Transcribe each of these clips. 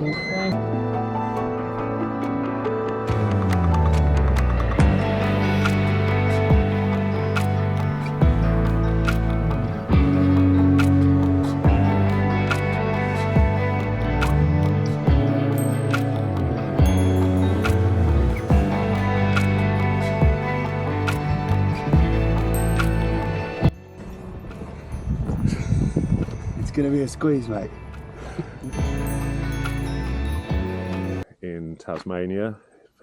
It's going to be a squeeze, mate. In Tasmania,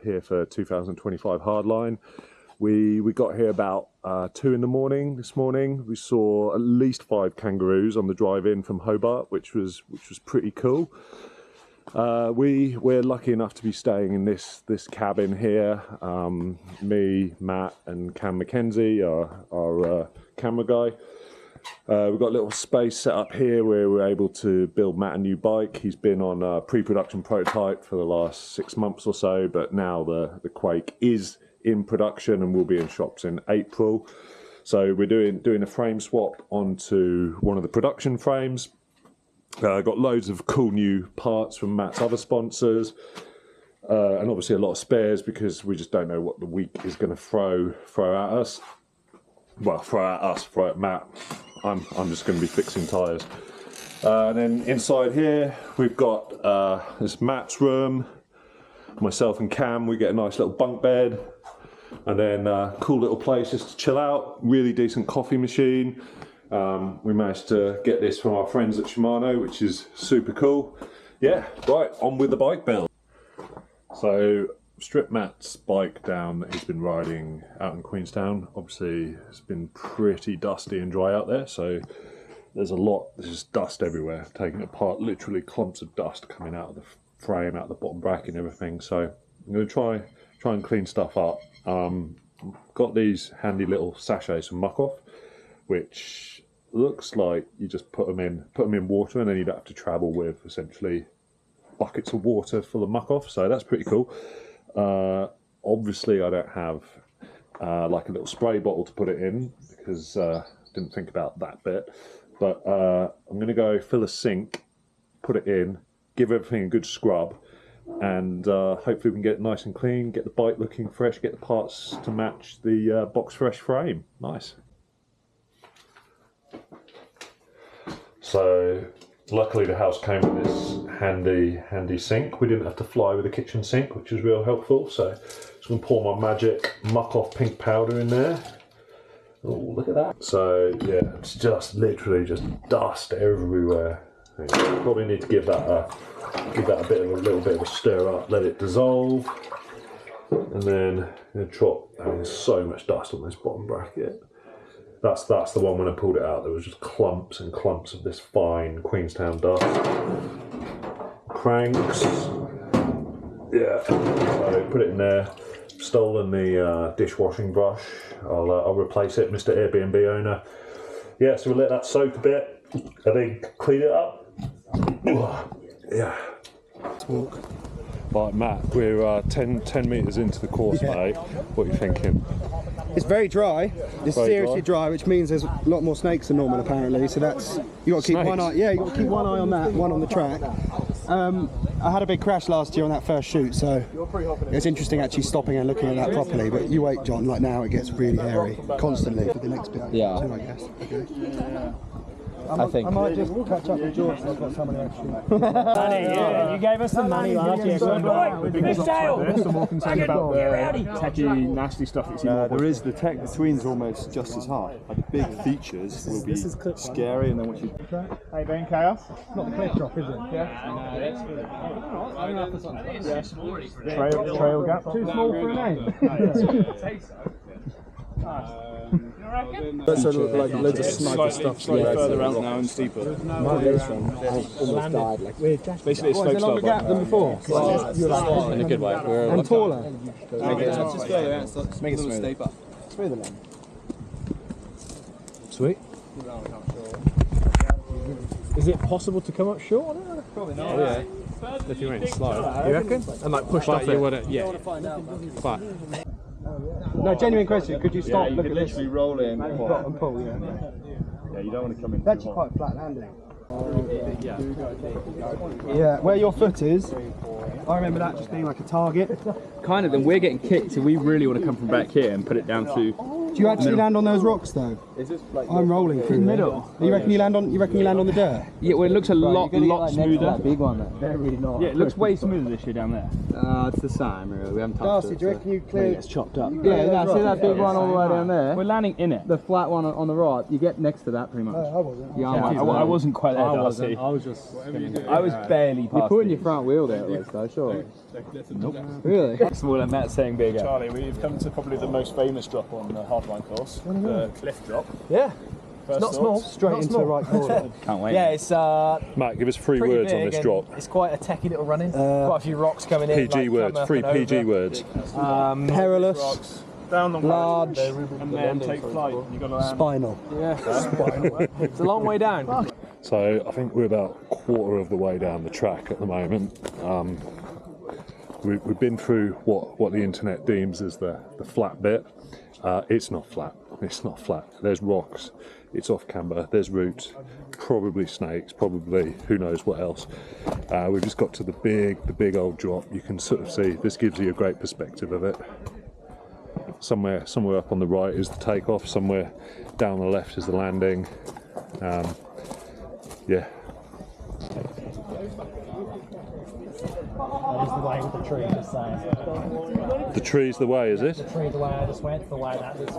here for 2025 Hardline. We got here about 2 in the morning this morning. We saw at least 5 kangaroos on the drive in from Hobart, which was pretty cool. We're lucky enough to be staying in this cabin here. Me, Matt, and Cam McKenzie, our camera guy. We've got a little space set up here where we're able to build Matt a new bike. He's been on a pre-production prototype for the last 6 months or so, but now the Quake is in production and will be in shops in April. So we're doing a frame swap onto one of the production frames. Got loads of cool new parts from Matt's other sponsors, and obviously a lot of spares because we just don't know what the week is going to throw at us. Well, throw at Matt. I'm just going to be fixing tyres. And then inside here we've got this Matt's room. Myself and Cam, we get a nice little bunk bed, and then cool little place just to chill out. Really decent coffee machine. We managed to get this from our friends at Shimano, which is super cool. Yeah, right, on with the bike build. So stripped Matt's bike down that he's been riding out in Queenstown. Obviously it's been pretty dusty and dry out there, so there's just dust everywhere, taking it apart, literally clumps of dust coming out of the frame, out of the bottom bracket and everything. So I'm going to try and clean stuff up. Got these handy little sachets from Muck Off, which looks like you just put them in water, and then you don't have to travel with essentially buckets of water full of Muck Off. So that's pretty cool. Obviously I don't have like a little spray bottle to put it in because didn't think about that bit, but I'm going to go fill a sink, put it in, give everything a good scrub, and hopefully we can get it nice and clean, get the bike looking fresh, get the parts to match the box fresh frame. Nice. So luckily the house came with this handy sink. We didn't have to fly with the kitchen sink, which was real helpful. So just going to pour my magic Muck Off pink powder in there. Oh, look at that. So yeah, it's just literally just dust everywhere. Probably need to give that a little bit of a stir up, let it dissolve, and then drop. There's so much dust on this bottom bracket. That's the one. When I pulled it out, there was just clumps and clumps of this fine Queenstown dust. Cranks, yeah. So put it in there. Stolen the dishwashing brush. I'll replace it, Mr. Airbnb owner. Yeah, so we'll let that soak a bit and then clean it up. Yeah. Talk. Right, Matt, we're 10 metres into the course, mate. What are you thinking? It's very dry. It's very seriously dry, which means there's a lot more snakes than normal apparently. So that's, you got to keep one eye. Yeah, you got to keep one eye on that, one on the track. I had a big crash last year on that first shoot, so it's interesting actually stopping and looking at that properly. But you wait, John. Like now, it gets really hairy constantly for the next bit. Yeah. Too, I guess. Okay. I think. I might just catch up with George. I've got somebody actually. Money, yeah. You gave us the money last year. Big sale. There's some more concern about the techy, nasty stuff that's in there is the tech. The tween's almost just as hard. Like the big features will be scary, and then once you. Hey Ben, Chaos. Not the cliff drop, is it? Yeah. Trail gap. Too small for a name. That's like loads of sniper stuff. Slightly further out now and steeper. Almost died. Like, basically, it's slopes longer gap than before. in a good way. And taller. Make it smoother. Smoother then. Sweet. Is it possible to come up short? Probably not. Oh, yeah. If you went slow, you reckon? And like pushed off it. Yeah. But. No, genuine question. Could you stop? Yeah, you could literally roll in and pull. Yeah. Yeah, you don't want to come in. It's actually quite flat landing. Yeah, where your foot is, I remember that just being like a target. Kind of, then we're getting kicked, so we really want to come from back here and put it down to. Do you actually land on those rocks though? I'm rolling through middle. You reckon you land on? You reckon you land on the dirt? Yeah, well, it looks a lot smoother. That big one, that very nice. Yeah, it looks way smoother this year down there. It's the same, really. We haven't touched Darcy, it. do you reckon you clear? It's chopped up. Yeah, no, see that big one all the way down there? We're landing in it. The flat one on the right, you get next to that pretty much. I wasn't. Yeah, I wasn't quite there, I Darcy. wasn't. I was just. I was barely past. You're putting your front wheel there at least, though, surely. Nope. Really? Smaller than that, saying bigger. Charlie, we've come to probably the most famous drop on the hardline course, the cliff drop. Yeah. First Not small. Straight into the right corner. Can't wait. Yeah, it's Matt, give us 3 pretty words on big this and drop. It's quite a techie little run-in. Quite a few rocks coming in. PG words, 3 PG words. Perilous, Down the large, and then take flight. You got to land. spinal. It's a long way down. So I think we're about a quarter of the way down the track at the moment. We've been through what the internet deems as the flat bit. It's not flat. It's not flat. There's rocks. It's off camber. There's roots. Probably snakes. Probably who knows what else. We've just got to the big old drop. You can sort of see. This gives you a great perspective of it. Somewhere up on the right is the takeoff. Somewhere down the left is the landing. Yeah. That is the way with the tree, just saying. The tree's the way, is it? The tree, the way I just went, the way that was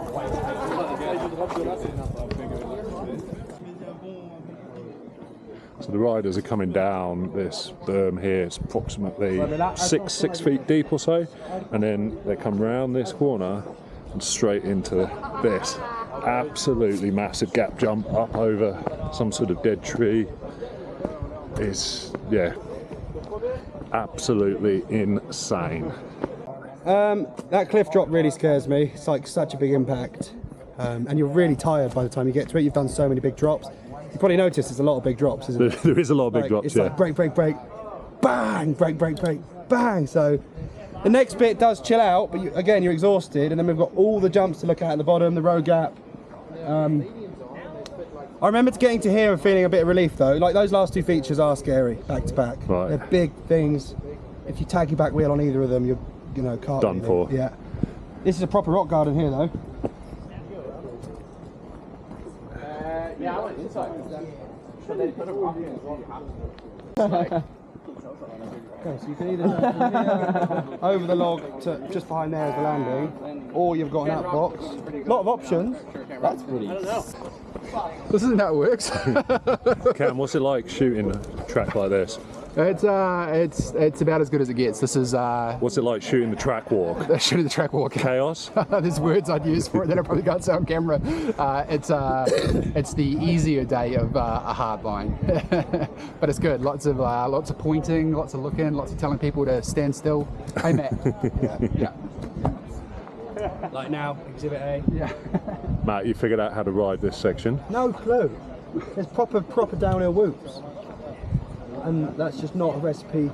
So the riders are coming down this berm here. It's approximately 6 feet deep or so, and then they come round this corner and straight into this absolutely massive gap jump up over some sort of dead tree. Is absolutely insane. That cliff drop really scares me. It's like such a big impact, and you're really tired by the time you get to it. You've done so many big drops. You probably noticed there's a lot of big drops, isn't it? There is a lot of big drops. It's yeah. like break, bang, break, bang. So the next bit does chill out, but again you're exhausted, and then we've got all the jumps to look at the bottom, the road gap. I remember getting to here and feeling a bit of relief though. Like those last 2 features are scary, back to back. Right. They're big things. If you tag your back wheel on either of them, you're can't Done for. Yeah. This is a proper rock garden here though. Yeah, I went inside. Okay, so you can either over the log to just behind there is the landing, or you've got an out box. A lot of options. That's pretty. This isn't how it works. Cam, what's it like shooting a track like this? It's about as good as it gets. This is What's it like shooting the track walk? shooting the track walk. Chaos? There's words I'd use for it that I probably can't say on camera. It's the easier day of a hard line, but it's good. Lots of pointing, lots of looking, lots of telling people to stand still. Hey Matt. Yeah. Like now, Exhibit A. Yeah. Matt, you figured out how to ride this section? No clue. There's proper downhill whoops, and that's just not a recipe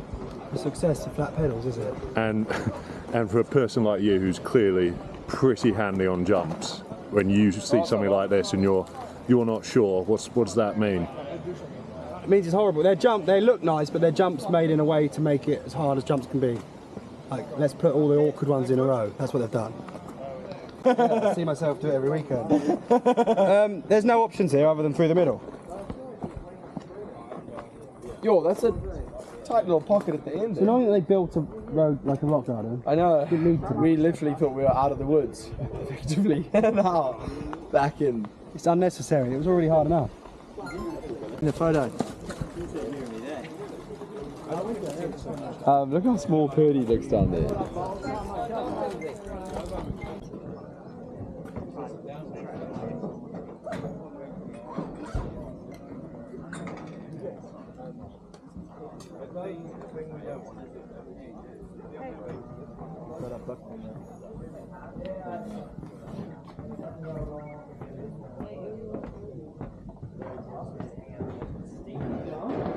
for success to flat pedals, is it? And for a person like you who's clearly pretty handy on jumps, when you see something like this and you're not sure, what does that mean? It means it's horrible. They look nice, but they're jumps made in a way to make it as hard as jumps can be. Like, let's put all the awkward ones in a row. That's what they've done. I see myself do it every weekend. There's no options here other than through the middle. Yo, that's a tight little pocket at the end. So knowing that they built a road like a rock garden, I know. We literally thought we were out of the woods, effectively. Now, back in. it's unnecessary. It was already hard enough. In the photo. Look how small Purdy looks down there.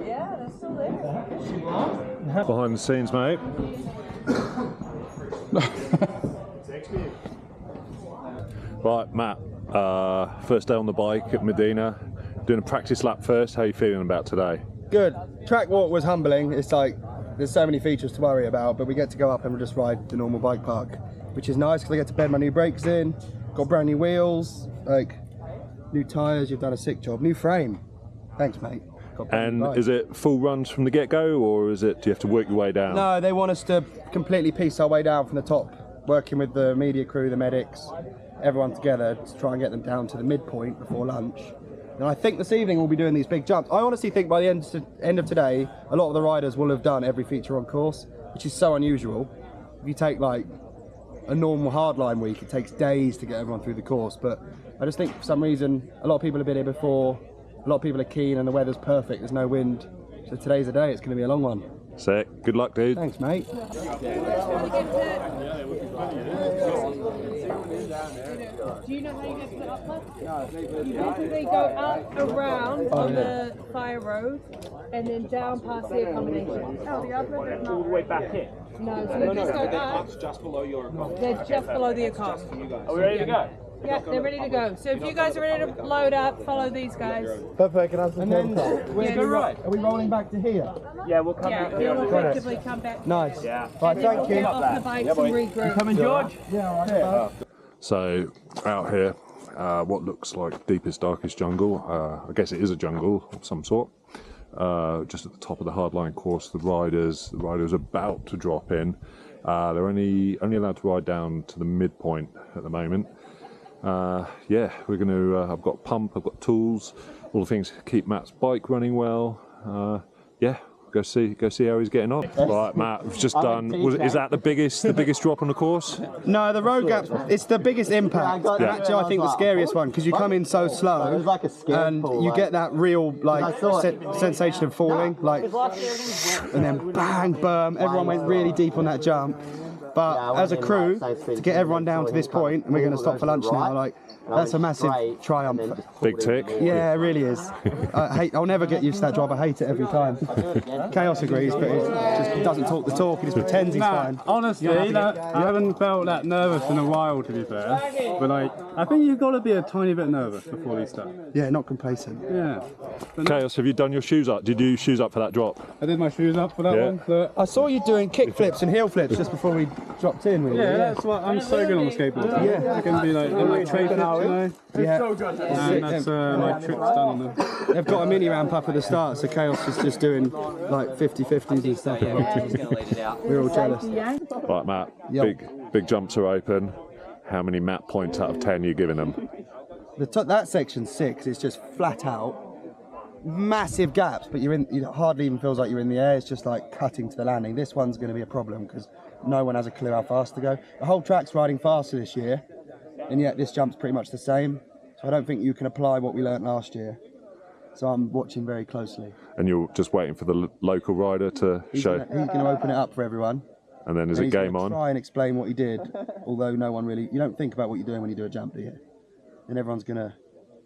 Yeah, they're still there. Behind the scenes, mate. Right, Matt, first day on the bike at Medina. doing a practice lap first. How are you feeling about today? Good. Track walk was humbling. It's like there's so many features to worry about, but we get to go up and just ride the normal bike park, which is nice because I get to bed my new brakes in, got brand new wheels, like new tyres. You've done a sick job. New frame. Thanks, mate. And is it full runs from the get-go, or is it, do you have to work your way down? No, they want us to completely piece our way down from the top, working with the media crew, the medics, everyone together to try and get them down to the midpoint before lunch. And I think this evening we'll be doing these big jumps. I honestly think by the end of today, a lot of the riders will have done every feature on course, which is so unusual. If you take like a normal hardline week, it takes days to get everyone through the course. But I just think for some reason, a lot of people have been here before, a lot of people are keen, and the weather's perfect, there's no wind. So today's the day, it's going to be a long one. Sick. Good luck, dude. Thanks, mate. Do you know how you get to the uplift? You basically go up around on the fire road and then down past the accommodation. Oh, the uplift is not all the way back in? No, so you just go up. Just below your accom. They're just below the accom. Are we ready to go? Yeah, they're ready to go. So if you guys are ready to load up, follow these guys. Perfect. And then are we rolling back to here? Yeah, we'll come back. Yeah, we'll effectively come back. Nice. Yeah. Right, thank you. Off the bikes and regroup. Coming, George? Yeah. So out here, what looks like deepest, darkest jungle. I guess it is a jungle of some sort. Just at the top of the hardline course, the riders are about to drop in. They're only allowed to ride down to the midpoint at the moment. Yeah, we're going to. I've got pump, I've got tools, all the things to keep Matt's bike running well. Yeah. Go see how he's getting on. Right, Matt, we've just done. Is that the biggest drop on the course? No, the road gap. It's the biggest impact. And actually, I think the scariest one because you come in so slow, and you get that real like sensation of falling, like, and then bang, berm. Everyone went really deep on that jump. But as a crew, to get everyone down to this point, and we're going to stop for lunch now, like, that's a massive triumph. Big tick. Yeah, it really is. I'll never get used to that job. I hate it every time. Chaos agrees, but he just doesn't talk the talk. He just pretends he's fine. Honestly, you haven't felt that nervous in a while, to be fair. But like, I think you've got to be a tiny bit nervous before these start. Yeah, not complacent. Yeah. Chaos, have you done your shoes up? Did you do shoes up for that drop? I did my shoes up for that one. So. I saw you doing kick flips and heel flips just before we dropped in. Really. Yeah, that's what I'm so good on the skateboard. Yeah, I can be like tray flips, you know. Yeah, and that's like tricks done on them. They've got a mini ramp up at the start, so Chaos is just doing like 50-50s and stuff. We're all jealous. Right, Matt. Big jumps are open. How many Matt points out of 10 are you giving them? That section's 6. It's just flat out. Massive gaps, but it hardly even feels like you're in the air. It's just like cutting to the landing. This one's going to be a problem because no one has a clue how fast to go. The whole track's riding faster this year, and yet this jump's pretty much the same. So I don't think you can apply what we learnt last year. So I'm watching very closely. And you're just waiting for the local rider to show? He's going to open it up for everyone. And then is it game on? Try and explain what he did, although no one really... You don't think about what you're doing when you do a jump, do you? And everyone's going to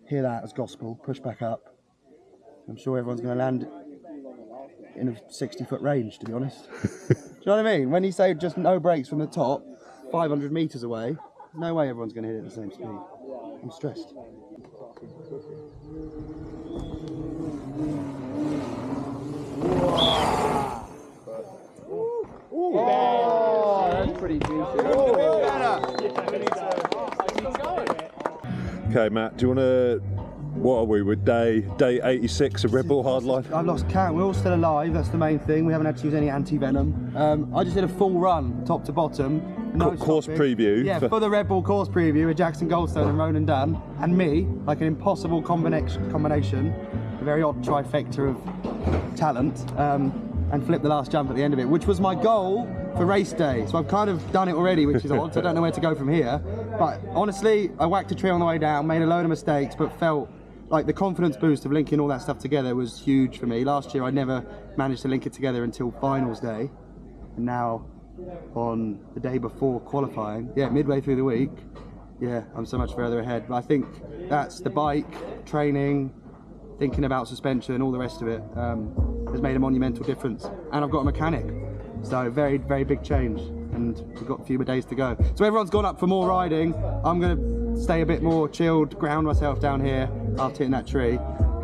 hear that as gospel, push back up. I'm sure everyone's going to land in a 60-foot range, to be honest. Do you know what I mean? When you say just no brakes from the top, 500 metres away, no way everyone's going to hit it at the same speed. I'm stressed. Oh, that's pretty juicy. Okay, Matt, do you want to... What are we, with day 86 of Red Bull Hardline? I've lost count. We're all still alive, that's the main thing. We haven't had to use any anti-venom. I just did a full run, top to bottom. No course stopping. preview. Yeah, for the Red Bull course preview with Jackson Goldstone and Ronan Dunn. And me, like an impossible combination, a very odd trifecta of talent, and flipped the last jump at the end of it, which was my goal for race day. So I've kind of done it already, which is odd, so I don't know where to go from here. But honestly, I whacked a tree on the way down, made a load of mistakes, but felt like the confidence boost of linking all that stuff together was huge for me. Last year I never managed to link it together until finals day, and now on the day before qualifying, midway through the week, I'm so much further ahead. But I think that's the bike, training, thinking about suspension, all the rest of it has made a monumental difference. And I've got a mechanic, so very, very big change, and we've got a few more days to go. So everyone's gone up for more riding. I'm going to stay a bit more chilled, ground myself down here after hitting that tree,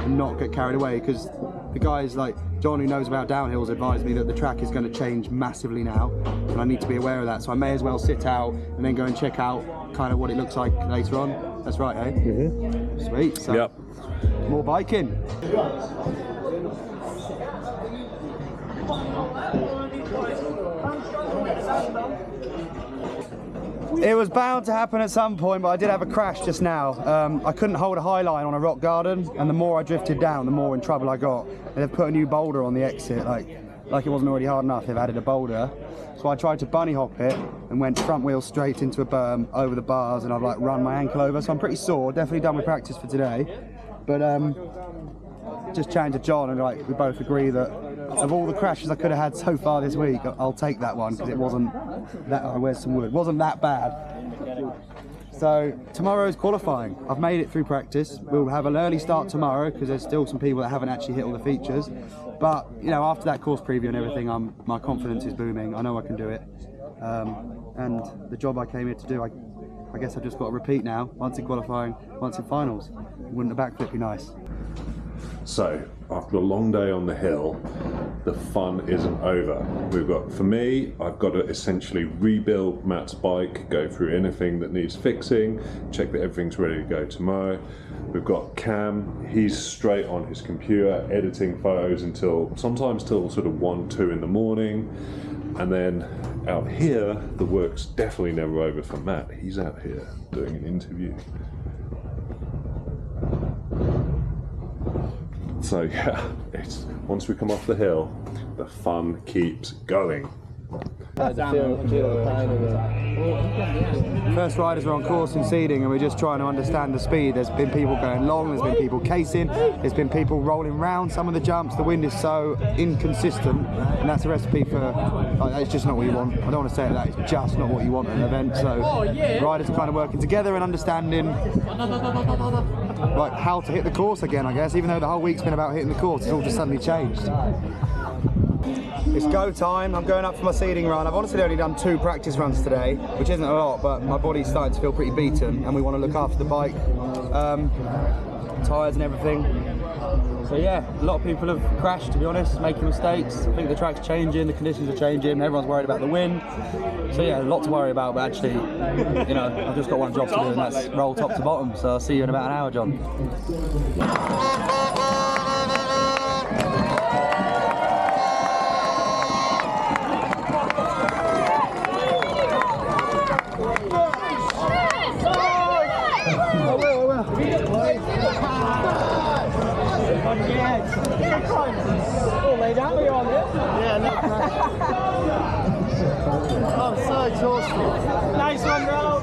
and not get carried away, because the guys like John, who knows about downhills, advised me that the track is going to change massively now, and I need to be aware of that. So I may as well sit out and then go and check out kind of what it looks like later on. That's right, eh? Mm-hmm. Sweet. So yep. More biking. It was bound to happen at some point, but I did have a crash just now. I couldn't hold a high line on a rock garden, and the more I drifted down, the more in trouble I got. And they've put a new boulder on the exit, like it wasn't already hard enough, they've added a boulder. So I tried to bunny hop it and went front wheel straight into a berm over the bars, and I've like run my ankle over, so I'm pretty sore. Definitely done with practice for today. But just chatting to John, and like we both agree that of all the crashes I could have had so far this week, I'll take that one, because it wasn't that, where's some wood, wasn't that bad. So tomorrow's qualifying. I've made it through practice. We'll have an early start tomorrow because there's still some people that haven't actually hit all the features. But you know, after that course preview and everything, my confidence is booming. I know I can do it. And the job I came here to do, I guess I've just got to repeat now. Once in qualifying, once in finals. Wouldn't a backflip be nice? So, after a long day on the hill, the fun isn't over. For me, I've got to essentially rebuild Matt's bike, go through anything that needs fixing, check that everything's ready to go tomorrow. We've got Cam, he's straight on his computer, editing photos sometimes till sort of 1, 2 in the morning. And then out here, the work's definitely never over for Matt. He's out here doing an interview. So yeah, once we come off the hill, the fun keeps going. First riders are on course and seeding, and we're just trying to understand the speed. There's been people going long, there's been people casing, there's been people rolling round some of the jumps. The wind is so inconsistent, and that's a recipe for, it's just not what you want. I don't want to say that, it's just not what you want at an event. So riders are kind of working together and understanding like how to hit the course again, I guess, even though the whole week's been about hitting the course, it's all just suddenly changed. It's go time. I'm going up for my seeding run. I've honestly only done 2 practice runs today, which isn't a lot, but my body's starting to feel pretty beaten, and we want to look after the bike, tyres and everything. So yeah, a lot of people have crashed, to be honest, making mistakes. I think the track's changing, the conditions are changing, everyone's worried about the wind. So yeah, a lot to worry about, but actually, you know, I've just got one job to do, and that's roll top to bottom. So I'll see you in about an hour, John. I'm so exhausted. Nice one, bro.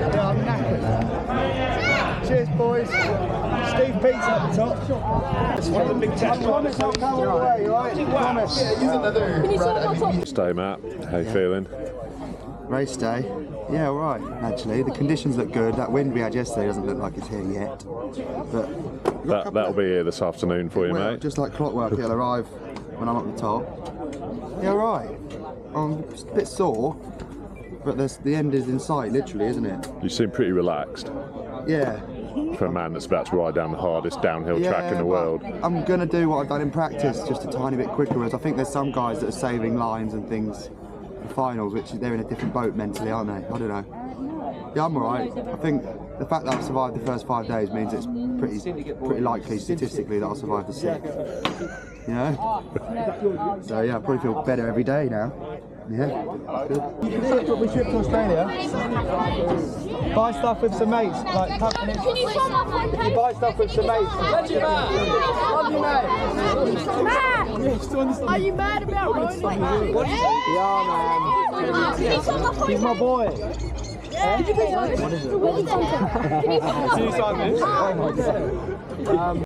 Yeah, I'm knackered. Cheers, boys. Steve Pizza at the top. It's one of the big tests. I promise I'll come all the way, right? Promise. Stay, Matt. How you feeling? Race day. Yeah, all right, actually. The conditions look good. That wind we had yesterday doesn't look like it's here yet. But that'll be here this afternoon for you, mate. Just like clockwork, it'll arrive when I'm up the top. Yeah, all right. I'm just a bit sore, but the end is in sight, literally, isn't it? You seem pretty relaxed. Yeah. For a man that's about to ride down the hardest downhill track in the world. I'm going to do what I've done in practice, just a tiny bit quicker, whereas I think there's some guys that are saving lines and things for finals, which they're in a different boat mentally, aren't they? I don't know. Yeah, I'm alright. I think the fact that I've survived the first 5 days means it's pretty likely statistically that I'll survive the 6th. You know? So yeah, I probably feel better every day now. Yeah, good. We trip to Australia. Buy stuff with some mates, like companies. Can you show my phone? Buy stuff with some mates. Love you, Matt. Are you mad about rolling like that? Yeah, man. He's my boy. Yeah. What is it? Can you